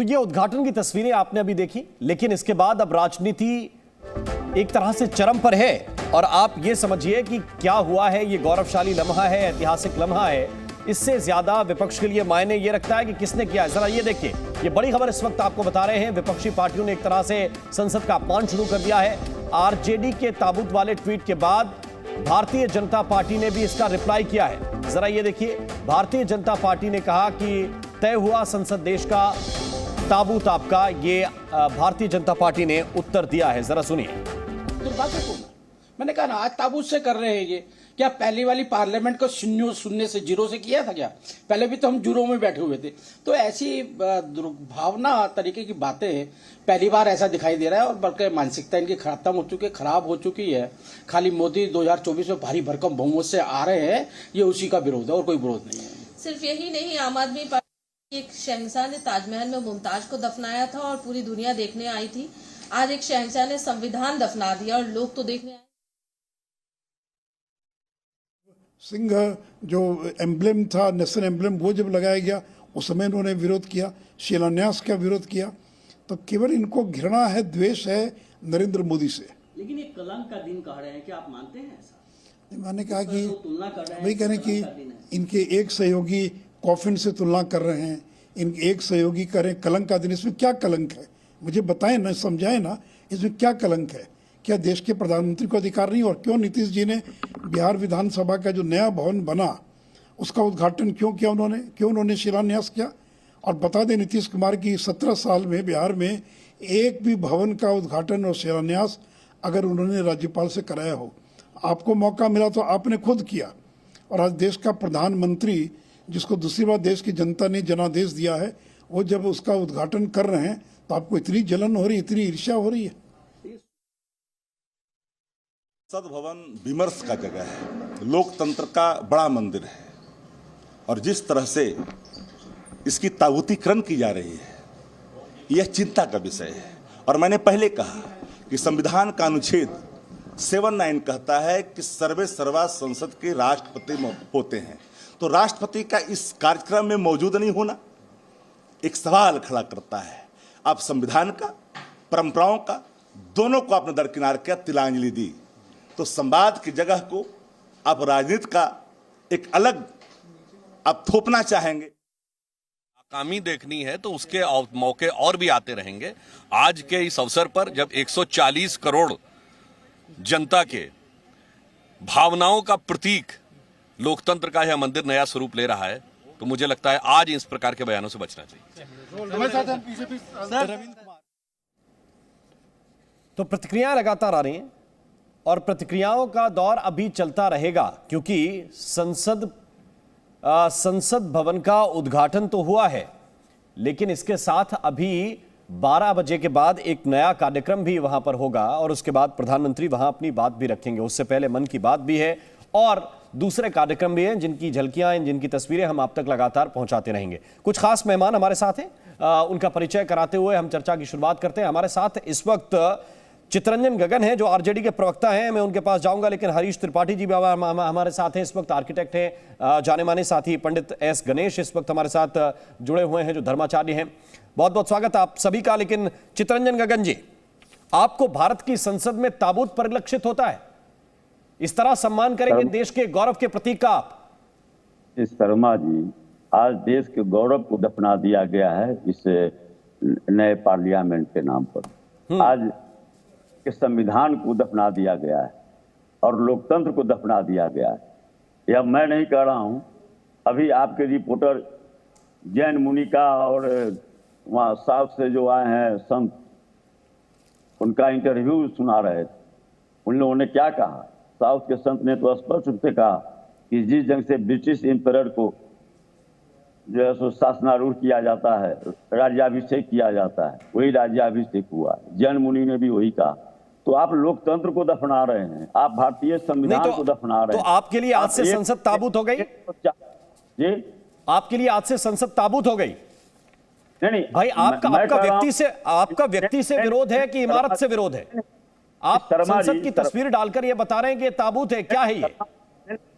तो ये उद्घाटन की तस्वीरें आपने अभी देखी, लेकिन इसके बाद अब राजनीति एक तरह से चरम पर है और आप ये समझिए कि क्या हुआ है। ये गौरवशाली लम्हा है, ऐतिहासिक लम्हा है। इससे ज्यादा विपक्ष के लिए मायने ये रखता है कि किसने किया है। जरा ये देखिए, ये बड़ी खबर इस वक्त आपको बता रहे हैं। विपक्षी पार्टियों ने एक तरह से संसद का अपमान शुरू कर दिया है। आरजेडी के ताबूत वाले ट्वीट के बाद भारतीय जनता पार्टी ने भी इसका रिप्लाई किया है। जरा ये देखिए, भारतीय जनता पार्टी ने कहा कि तय हुआ संसद देश का, ताबूत आपका। ये भारतीय जनता पार्टी ने उत्तर दिया है, जरा सुनिए। मैंने कहा ना, आज ताबूत से कर रहे हैं ये। क्या पहली वाली पार्लियामेंट को शून्य से जीरो से किया था क्या? पहले भी तो हम जीरो में बैठे हुए थे। तो ऐसी दुर्भावना तरीके की बातें पहली बार ऐसा दिखाई दे रहा है और बल्कि मानसिकता इनकी खत्म हो चुकी है, खराब हो चुकी है। खाली मोदी 2024 में भारी भरकम बहुमत से आ रहे हैं, ये उसी का विरोध है और कोई विरोध नहीं है। सिर्फ यही नहीं, आम आदमी पार्टी एक शहंशाह ने ताजमहल में मुमताज को दफनाया था और पूरी दुनिया देखने आई थी। आज एक शहंशाह ने संविधान दफना दिया और लोग तो देखने आए। सिंह जो एम्ब्लेम था, नेशनल एम्ब्लेम, वो जब लगाया गया उस समय इन्होंने विरोध किया, शिलान्यास का विरोध किया। तो केवल इनको घृणा है, द्वेष है नरेंद्र मोदी से। लेकिन ये कलंक का दिन कह रहे हैं, क्या आप मानते हैं ऐसा? मैंने कहा कि तुलना कर रहे हैं, वही कहने कि इनके एक सहयोगी कॉफिन से तुलना कर रहे हैं, इनके एक सहयोगी करें कलंक का दिन। इसमें क्या कलंक है? मुझे बताएं ना, समझाएं ना, इसमें क्या कलंक है? क्या देश के प्रधानमंत्री को अधिकार नहीं? और क्यों नीतीश जी ने बिहार विधानसभा का जो नया भवन बना उसका उद्घाटन क्यों किया उन्होंने? क्यों उन्होंने शिलान्यास किया? और बता दें, नीतीश कुमार की 17 साल में बिहार में एक भी भवन का उद्घाटन और शिलान्यास अगर उन्होंने राज्यपाल से कराया हो, आपको मौका मिला तो आपने खुद किया। और आज देश का प्रधानमंत्री, जिसको दूसरी बार देश की जनता ने जनादेश दिया है, वो जब उसका उद्घाटन कर रहे हैं तो आपको इतनी जलन हो रही, इतनी ईर्ष्या हो रही है। संसद भवन विमर्श का जगह है, लोकतंत्र का बड़ा मंदिर है और जिस तरह से इसकी ताबूतीकरण की जा रही है, यह चिंता का विषय है। और मैंने पहले कहा कि संविधान का अनुच्छेद 79 कहता है कि सर्वे सर्वा संसद के राष्ट्रपति होते हैं। तो राष्ट्रपति का इस कार्यक्रम में मौजूद नहीं होना एक सवाल खड़ा करता है। आप संविधान का, परंपराओं का, दोनों को आपने दरकिनार किया, तिलांजलि दी। तो संवाद की जगह को आप राजनीति का एक अलग आप थोपना चाहेंगे। नाकामी देखनी है तो उसके मौके और भी आते रहेंगे। आज के इस अवसर पर जब 140 करोड़ जनता के भावनाओं का प्रतीक लोकतंत्र का यह मंदिर नया स्वरूप ले रहा है, तो मुझे लगता है आज इस प्रकार के बयानों से बचना चाहिए। तो प्रतिक्रियाएं लगातार आ रही हैं और प्रतिक्रियाओं का दौर अभी चलता रहेगा, क्योंकि संसद भवन का उद्घाटन तो हुआ है, लेकिन इसके साथ अभी 12 बजे के बाद एक नया कार्यक्रम भी वहां पर होगा और उसके बाद प्रधानमंत्री वहां अपनी बात भी रखेंगे। उससे पहले मन की बात भी है और दूसरे कार्यक्रम भी हैं, जिनकी झलकियां, जिनकी तस्वीरें हम आप तक लगातार पहुंचाते रहेंगे। कुछ खास मेहमान हमारे साथ हैं, उनका परिचय कराते हुए हम चर्चा की शुरुआत करते हैं। हमारे साथ इस वक्त चितरंजन गगन है, जो आरजेडी के प्रवक्ता हैं, मैं उनके पास जाऊंगा, लेकिन हरीश त्रिपाठी जी भी हमारे साथ हैं। इस वक्त आर्किटेक्ट हैं, जाने माने साथी पंडित एस गणेश इस वक्त हमारे साथ जुड़े हुए हैं, जो धर्माचार्य हैं। बहुत बहुत स्वागत आप सभी का। लेकिन चितरंजन गगन जी, आपको भारत की संसद में ताबूत परिलक्षित होता है, इस तरह सम्मान करेंगे देश के गौरव के प्रतीक का आप? इस शर्मा जी, आज देश के गौरव को दफना दिया गया है इस नए पार्लियामेंट के नाम पर। आज के संविधान को दफना दिया गया है और लोकतंत्र को दफना दिया गया है। यह मैं नहीं कह रहा हूं, अभी आपके रिपोर्टर जैन मुनि का और वहां साउथ से जो आए हैं संत, उनका इंटरव्यू सुना रहे थे। उन लोगों ने क्या कहा? साउथ के संत ने तो स्पष्ट रूप से कहा कि जिस ढंग से ब्रिटिश एम्परर को जो है सो शासनारूढ़ किया जाता है, राज्याभिषेक किया जाता है, वही राज्याभिषेक हुआ। जैन मुनि ने भी वही कहा। तो आप लोकतंत्र को दफना रहे हैं, आप भारतीय संविधान को दफना रहे हैं। तो आपके लिए आज से संसद ताबूत हो गई जी? आपके लिए आज से संसद ताबूत हो गई? नहीं भाई, आपका व्यक्ति से विरोध है कि इमारत से विरोध है? आप संसद की तस्वीर डालकर ये बता रहे हैं कि ये ताबूत है, क्या है ये?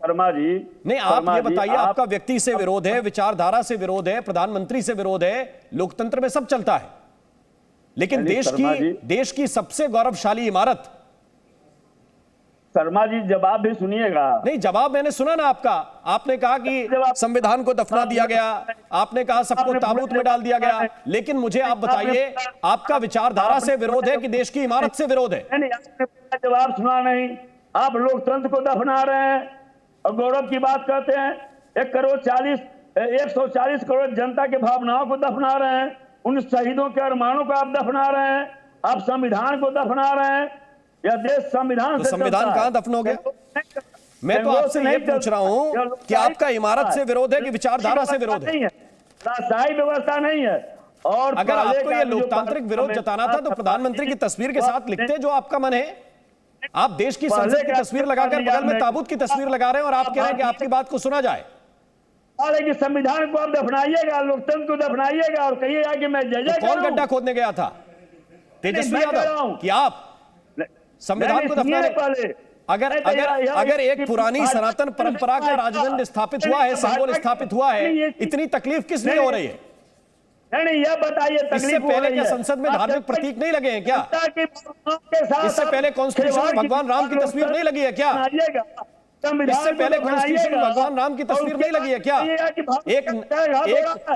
शर्मा जी, नहीं, आप ये बताइए, आपका व्यक्ति से विरोध है, विचारधारा से विरोध है, प्रधानमंत्री से विरोध है, लोकतंत्र में सब चलता है, लेकिन देश की सबसे गौरवशाली इमारत। शर्मा जी जवाब भी सुनिएगा। नहीं, जवाब मैंने सुना ना आपका। आपने कहा कि संविधान को दफना दिया गया, आपने कहा सबको ताबूत में डाल दिया गया, लेकिन मुझे आप बताइए, आपका विचारधारा से विरोध है कि देश की इमारत से विरोध है? नहीं, आपने जवाब सुना नहीं। आप लोकतंत्र को दफना रहे हैं और गौरव की बात करते हैं। 140 करोड़ जनता के भावनाओं को दफना रहे हैं, उन शहीदों के अरमानों को आप दफना रहे हैं, आप संविधान को दफना रहे हैं। यह देश संविधान से संविधान कहां दफन हो गया? मैं तो आपसे ये पूछ रहा हूं कि आपका इमारत से विरोध है कि विचारधारा से विरोध है? राजशाही व्यवस्था नहीं है। और अगर आपको ये लोकतांत्रिक विरोध जताना था तो प्रधानमंत्री की तस्वीर के साथ लिखते जो आपका मन है। आप देश की संसद की तस्वीर लगाकर बगल में ताबूत की तस्वीर लगा रहे हैं और आप कह रहे हैं कि आपकी बात को सुना जाए। कि संविधान को आप दफनाइएगा, लोकतंत्र को दफनाइएगा और कहिएगा कि मैं जय जय। कौन गड्ढा खोदने गया था? तेजस्वी यादव कि आप संविधान को दफनाने? अगर एक पुरानी सनातन परंपरा का राजदंड स्थापित हुआ है, सिंबल स्थापित हुआ है, इतनी तकलीफ किस लिए हो रही है? नहीं, यह बताइए, इससे पहले क्या संसद में धार्मिक प्रतीक नहीं लगे हैं क्या? इससे पहले कॉन्स्टिट्यूशन में भगवान राम की तस्वीर नहीं लगी है क्या? इससे पहले कॉन्स्टिट्यूशन में भगवान राम की तस्वीर नहीं लगी है क्या? एक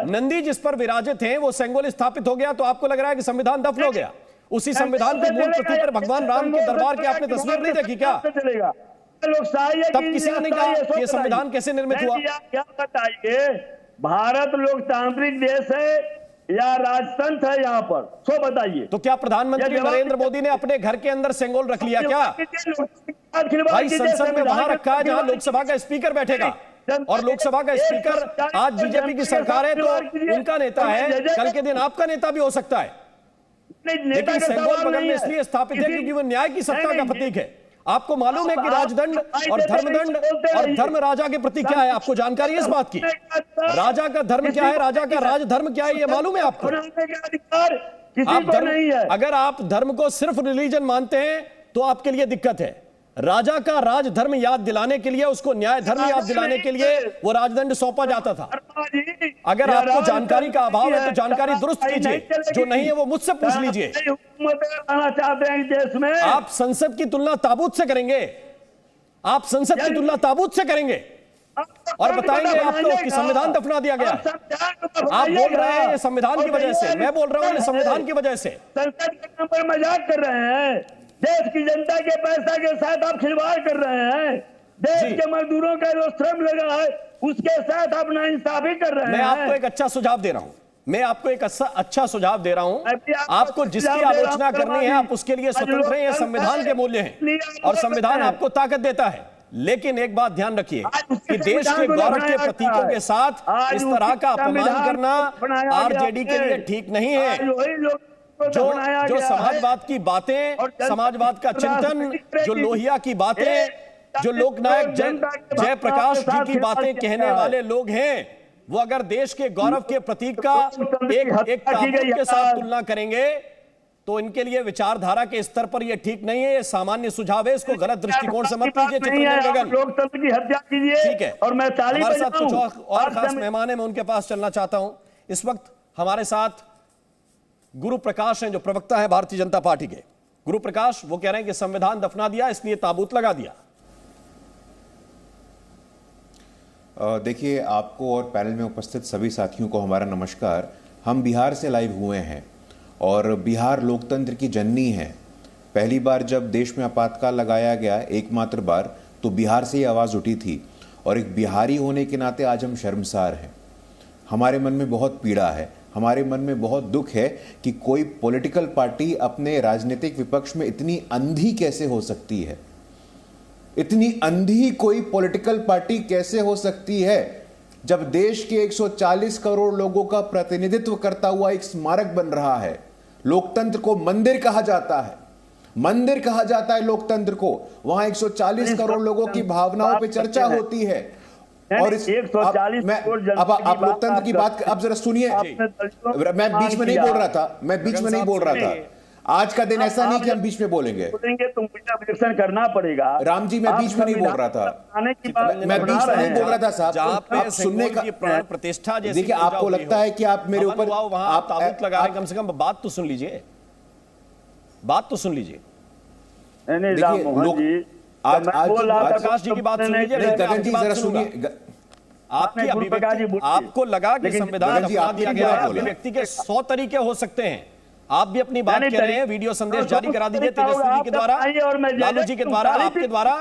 नंदी जिस पर विराजित है वो सिंबल स्थापित हो गया तो आपको लग रहा है कि संविधान दफन हो गया? उसी संविधान की मूल प्रति पर भगवान राम के दरबार की आपने तस्वीर नहीं देखी क्या? तब किसी ने नहीं कहा कि ये संविधान कैसे निर्मित हुआ? क्या बताइए, भारत लोकतांत्रिक देश है या राजतंत्र है यहाँ पर? सो बताइए। तो क्या प्रधानमंत्री नरेंद्र मोदी ने अपने घर के अंदर सेंगोल रख लिया क्या? भाई, संसद में वहां रखा है जहां लोकसभा का स्पीकर बैठेगा, और लोकसभा का स्पीकर आज बीजेपी की सरकार है तो उनका नेता है, कल के दिन आपका नेता भी हो सकता है। लेकिन सेंगोल बगल में इसलिए स्थापित है क्योंकि वो न्याय की सत्ता का प्रतीक है। आपको मालूम है कि राजदंड और धर्मदंड और धर्म राजा के प्रतीक क्या है? आपको जानकारी है इस बात की? राजा का धर्म क्या है, राजा का राजधर्म क्या है, ये मालूम है आपको? अगर आप धर्म को सिर्फ रिलीजन मानते हैं तो आपके लिए दिक्कत है। राजा का राजधर्म याद दिलाने के लिए, उसको न्याय धर्म याद दिलाने के लिए वो राजदंड सौंपा जाता था। अगर आपको जानकारी का अभाव है तो जानकारी दुरुस्त कीजिए, जो नहीं है वो मुझसे पूछ लीजिए। चाहते हैं देश में आप संसद की तुलना ताबूत से करेंगे, आप संसद की तुलना ताबूत से करेंगे और बताएंगे आपको कि संविधान दफना दिया गया। आप बोल रहे हैं ये संविधान की वजह से, मैं बोल रहा हूं ये संविधान की वजह से। संसद के नाम पर मजाक कर रहे हैं, देश की जनता के पैसा के साथ आप खिलवाड़ कर रहे हैं, देश के मजदूरों का जो श्रम लगा है उसके साथ आप नाइंसाफी कर रहे हैं। मैं आपको एक अच्छा सुझाव दे रहा हूं, मैं आपको एक अच्छा सुझाव दे रहा हूं। आपको जिसकी आलोचना करनी है आप उसके लिए स्वतंत्र हैं, ये संविधान के मूल्य हैं और संविधान आपको ताकत देता है। लेकिन एक बात ध्यान रखिए कि देश के गौरव के प्रतीकों के साथ इस तरह का अपमान करना आरजेडी के लिए ठीक नहीं है। जो समाजवाद की बातें, समाजवाद का चिंतन, जो लोहिया की बातें, जो लोकनायक जयप्रकाश जी की बातें कहने वाले लोग हैं, वो अगर देश के गौरव के प्रतीक का एक ताबूत के साथ तुलना करेंगे तो इनके लिए विचारधारा के स्तर पर यह ठीक नहीं है। ये सामान्य सुझाव है, इसको गलत दृष्टिकोण से मत लीजिए चित्रंजन गगन। लोकतंत्र की हत्या कीजिए। ठीक है, और मैं हमारे साथ कुछ और खास मेहमान है, मैं उनके पास चलना चाहता हूं। इस वक्त हमारे साथ गुरु प्रकाश हैं, जो प्रवक्ता है भारतीय जनता पार्टी के। गुरु प्रकाश, वो कह रहे हैं कि संविधान दफना दिया इसलिए ताबूत लगा दिया। देखिए, आपको और पैनल में उपस्थित सभी साथियों को हमारा नमस्कार। हम बिहार से लाइव हुए हैं और बिहार लोकतंत्र की जननी है। पहली बार जब देश में आपातकाल लगाया गया, एकमात्र बार, तो बिहार से ही आवाज़ उठी थी और एक बिहारी होने के नाते आज हम शर्मसार हैं। हमारे मन में बहुत पीड़ा है, हमारे मन में बहुत दुख है कि कोई पॉलिटिकल पार्टी अपने राजनीतिक विपक्ष में इतनी अंधी कैसे हो सकती है। इतनी अंधी कोई पॉलिटिकल पार्टी कैसे हो सकती है जब देश के 140 करोड़ लोगों का प्रतिनिधित्व करता हुआ एक स्मारक बन रहा है। लोकतंत्र को मंदिर कहा जाता है, मंदिर कहा जाता है लोकतंत्र को। वहां 140 करोड़ लोगों की भावनाओं पे चर्चा होती है और इस 140 अब आप लोकतंत्र की बात, अब जरा सुनिए, मैं बीच में नहीं बोल रहा था, मैं बीच में नहीं बोल रहा था। आज का दिन ऐसा नहीं कि हम बीच में बोलेंगे। बोलेंगे तो मुझे ऑब्जेक्शन करना पड़ेगा। राम जी, मैं बीच में नहीं बोल रहा था, मैं बीच में नहीं बोल रहा था साहब। जहां पे आप सुनने का प्राण प्रतिष्ठा जैसी देखिए, आपको लगता है कि आप मेरे ऊपर आप ताबूत लगा रहे, कम से कम बात तो सुन लीजिए, बात तो सुन लीजिए। नहीं राम मोहन जी, आज प्रकाश जी की बात सुन लीजिए, गगन जी जरा सुनिए। आपकी अभिव्यक्ति, आपको लगा कि संविधान अपना दिया गया है, अभिव्यक्ति के 100 तरीके हो सकते हैं, आप भी अपनी बात कह रहे हैं, वीडियो संदेश जारी करा दीजिए तेजस्वी जी के द्वारा, लालू जी के द्वारा, आपके द्वारा,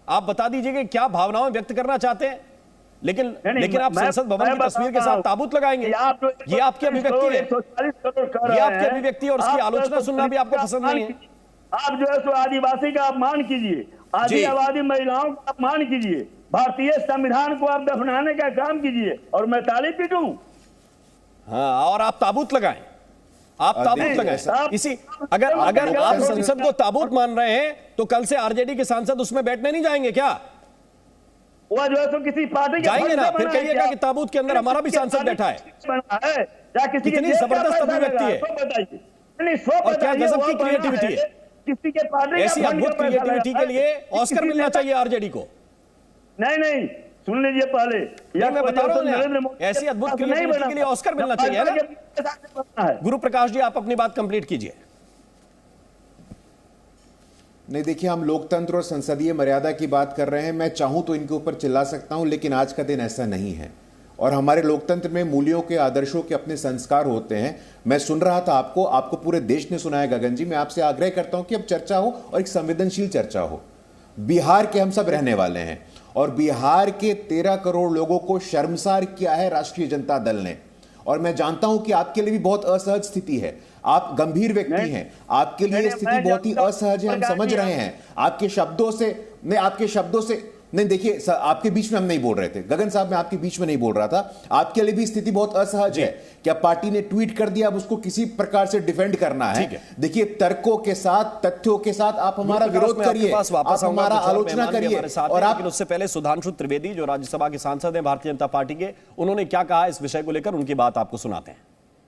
आप बता दीजिए कि क्या भावनाएं व्यक्त करना चाहते हैं। लेकिन आप संसद भवन की तस्वीर के साथ ताबूत लगाएंगे, ये आपकी अभिव्यक्ति है, ये आपकी अभिव्यक्ति और उसकी आलोचना सुनना भी आपको पसंद नहीं है। आप जो है सो आदिवासी का अपमान कीजिए, आदिवासी महिलाओं का अपमान कीजिए, भारतीय संविधान को आप दफनाने का काम कीजिए और मैं ताली पीटूं। हाँ, और आप ताबूत लगाएं, आप ताबूत लगाएं। इसी अगर आप संसद को ताबूत मान रहे हैं तो कल से आरजेडी के सांसद उसमें बैठने नहीं जाएंगे क्या? वो जो है तो किसी पार्टी जाएंगे ना, फिर कहिएगा कि ताबूत के अंदर हमारा भी सांसद बैठा है। कितनी जबरदस्त अभिव्यक्ति है और क्या गजब की क्रिएटिविटी है। किसी के पार्टी ऐसी अद्भुत क्रिएटिविटी के लिए ऑस्कर मिलना चाहिए आरजेडी को। नहीं सुन लीजिए पहले, मैं बता रहा हूं, ऐसी अद्भुत क्रिएटिविटी के लिए ऑस्कर मिलना चाहिए ना। गुरु प्रकाश जी, आप अपनी बात कंप्लीट कीजिए। नहीं, देखिए, हम लोकतंत्र और संसदीय मर्यादा की बात कर रहे हैं। मैं चाहूं तो इनके ऊपर चिल्ला सकता हूं, लेकिन आज का दिन ऐसा नहीं है और हमारे लोकतंत्र में मूल्यों के, आदर्शों के अपने संस्कार होते हैं। मैं सुन रहा था आपको पूरे देश ने सुना है। गगन जी, मैं आपसे आग्रह करता हूं कि अब चर्चा हो और एक संवेदनशील चर्चा हो। बिहार के हम सब रहने वाले हैं और बिहार के 13 करोड़ लोगों को शर्मसार किया है राष्ट्रीय जनता दल ने, और मैं जानता हूं कि आपके लिए भी बहुत असहज स्थिति है। आप गंभीर व्यक्ति हैं, आपके लिए ये स्थिति बहुत ही असहज है, हम समझ रहे हैं। आपके शब्दों से नहीं, देखिए, आपके बीच में हम नहीं बोल रहे थे गगन साहब, मैं आपके बीच में नहीं बोल रहा था। आपके लिए भी स्थिति बहुत असहज है। क्या पार्टी ने ट्वीट कर दिया, अब उसको किसी प्रकार से डिफेंड करना है? देखिए, तर्कों के साथ, तथ्यों के साथ आप हमारा विरोध करिए, आप हमारा आलोचना करिए। और आप, उससे पहले सुधांशु त्रिवेदी जो राज्यसभा के सांसद हैं भारतीय जनता पार्टी के, उन्होंने क्या कहा इस विषय को लेकर, उनकी बात आपको सुनाते हैं।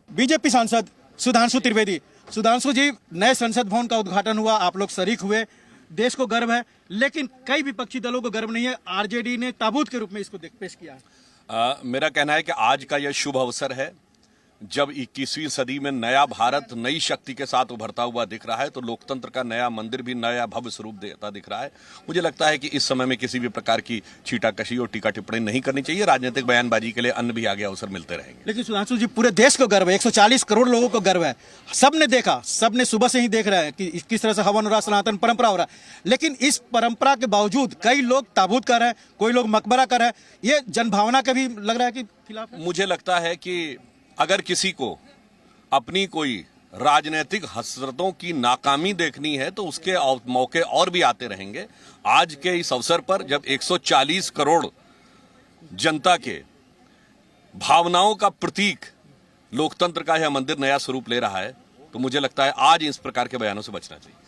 बीजेपी सांसद सुधांशु त्रिवेदी। सुधांशु जी, नए संसद भवन का उद्घाटन हुआ, आप लोग शरीक हुए, देश को गर्व है, लेकिन कई विपक्षी दलों को गर्व नहीं है। आरजेडी ने ताबूत के रूप में इसको पेश किया है। मेरा कहना है कि आज का यह शुभ अवसर है जब 21वीं सदी में नया भारत नई शक्ति के साथ उभरता हुआ दिख रहा है, तो लोकतंत्र का नया मंदिर भी नया भव्य स्वरूप देता दिख रहा है। मुझे लगता है कि इस समय में किसी भी प्रकार की छीटाकशी और टीका टिप्पणी नहीं करनी चाहिए। राजनीतिक बयानबाजी के लिए अन्य भी आगे अवसर मिलते रहेंगे। लेकिन सुधांशु जी, पूरे देश को गर्व है, 140 करोड़ लोगों को गर्व है। सबने देखा, सबने सुबह से ही देख रहे हैं कि किस तरह से हवन हो रहा, सनातन परंपरा हो रहा है। लेकिन इस परंपरा के बावजूद कई लोग ताबूत कर रहे हैं, कोई लोग मकबरा कर रहे हैं। ये जनभावना का भी लग रहा है कि खिलाफ है। मुझे लगता है कि अगर किसी को अपनी कोई राजनीतिक हसरतों की नाकामी देखनी है तो उसके मौके और भी आते रहेंगे। आज के इस अवसर पर जब 140 करोड़ जनता के भावनाओं का प्रतीक लोकतंत्र का यह मंदिर नया स्वरूप ले रहा है, तो मुझे लगता है आज इस प्रकार के बयानों से बचना चाहिए।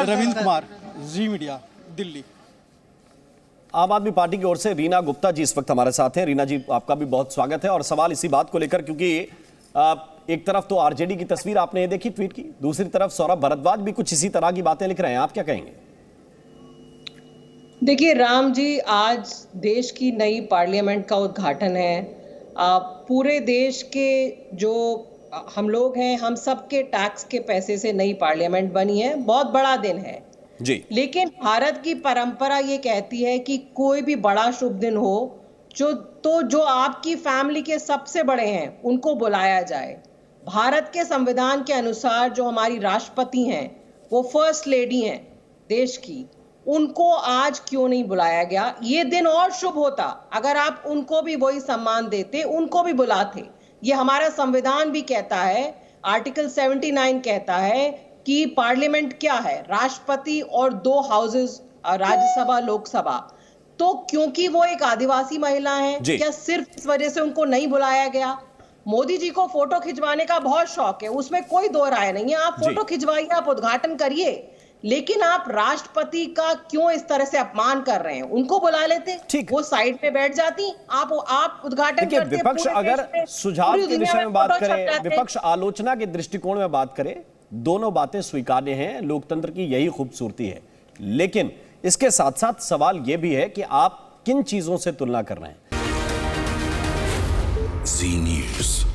रविंद्र कुमार, जी मीडिया, दिल्ली। आम आदमी पार्टी की ओर से रीना गुप्ता जी इस वक्त हमारे साथ हैं। रीना जी, आपका भी बहुत स्वागत है। और सवाल इसी बात को लेकर, क्योंकि एक तरफ तो आरजेडी की तस्वीर आपने ये देखी ट्वीट की, दूसरी तरफ सौरभ भारद्वाज भी कुछ इसी तरह की बातें लिख रहे हैं, आप क्या कहेंगे? देखिए राम जी, आज देश की नई पार्लियामेंट का उद्घाटन है। पूरे देश के जो हम लोग हैं, हम सब के टैक्स के पैसे से नई पार्लियामेंट बनी है, बहुत बड़ा दिन है जी। लेकिन भारत की परंपरा ये कहती है कि कोई भी बड़ा शुभ दिन हो जो आपकी फैमिली के सबसे बड़े हैं उनको बुलाया जाए। भारत के संविधान के अनुसार जो हमारी राष्ट्रपति हैं, वो फर्स्ट लेडी हैं देश की, उनको आज क्यों नहीं बुलाया गया? ये दिन और शुभ होता अगर आप उनको भी वही सम्मान देते, उनको भी बुलाते। ये हमारा संविधान भी कहता है, आर्टिकल 79 कहता है कि पार्लियामेंट क्या है, राष्ट्रपति और 2 हाउसेस, राज्यसभा लोकसभा। तो क्योंकि वो एक आदिवासी महिला है, क्या सिर्फ इस वजह से उनको नहीं बुलाया गया? मोदी जी को फोटो खिंचवाने का बहुत शौक है, उसमें कोई दो राय नहीं है। आप फोटो खिंचवाइए, आप उद्घाटन करिए, लेकिन आप राष्ट्रपति का क्यों इस तरह से अपमान कर रहे हैं? उनको बुला लेते, ठीक। वो साइड पे बैठ जाती, आप उद्घाटन देखिए, करते, विपक्ष पूरे अगर देश में, सुझाव पूरी के दुनिया विषय में बात फोटो छप करे, जाते। विपक्ष आलोचना के दृष्टिकोण में बात करे, दोनों बातें स्वीकार्य हैं, लोकतंत्र की यही खूबसूरती है। लेकिन इसके साथ साथ सवाल यह भी है कि आप किन चीजों से तुलना कर रहे हैं। जी न्यूज़।